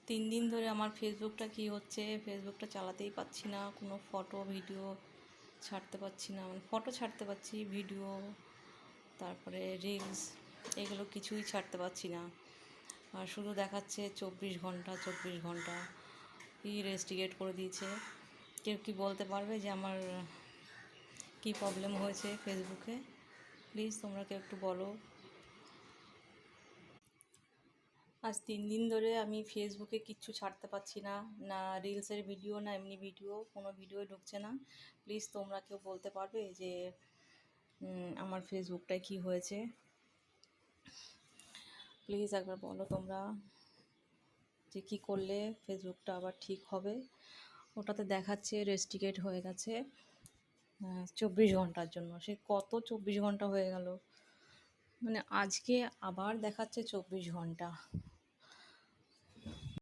3 দিন ধরে আমার ফেসবুকটা কি হচ্ছে, ফেসবুকটা চালাতেই পাচ্ছি না। কোনো ফটো ভিডিও ছাড়তে পারছি না, মানে ফটো ছাড়তে পারছি, ভিডিও তারপরে রিলস এগুলো কিছুই ছাড়তে পারছি না। আর শুধু দেখাচ্ছে 24 ঘন্টা 24 ঘন্টা, কি রেস্ট্রিকেট করে দিয়েছে। কেউ কি বলতে পারবে যে আমার কি প্রবলেম হয়েছে ফেসবুকে? প্লিজ তোমরা কেউ একটু বলো। আজ 3 দিন ধরে আমি ফেসবুকে কিচ্ছু ছাড়তে পারছি না, না রিলসের ভিডিও না এমনি ভিডিও, কোনো ভিডিও ঢুকছে না। প্লিজ তোমরা কেউ বলতে পারবে যে আমার ফেসবুকটায় কি হয়েছে? প্লিজ একবার বলো তোমরা যে কী করলে ফেসবুকটা আবার ঠিক হবে। ওটাতে দেখাচ্ছে রেস্ট্রিকেট হয়ে গেছে 24 ঘন্টার জন্য। সে কত 24 ঘন্টা হয়ে গেল, মানে আজকে আবার দেখাচ্ছে 24 ঘন্টা।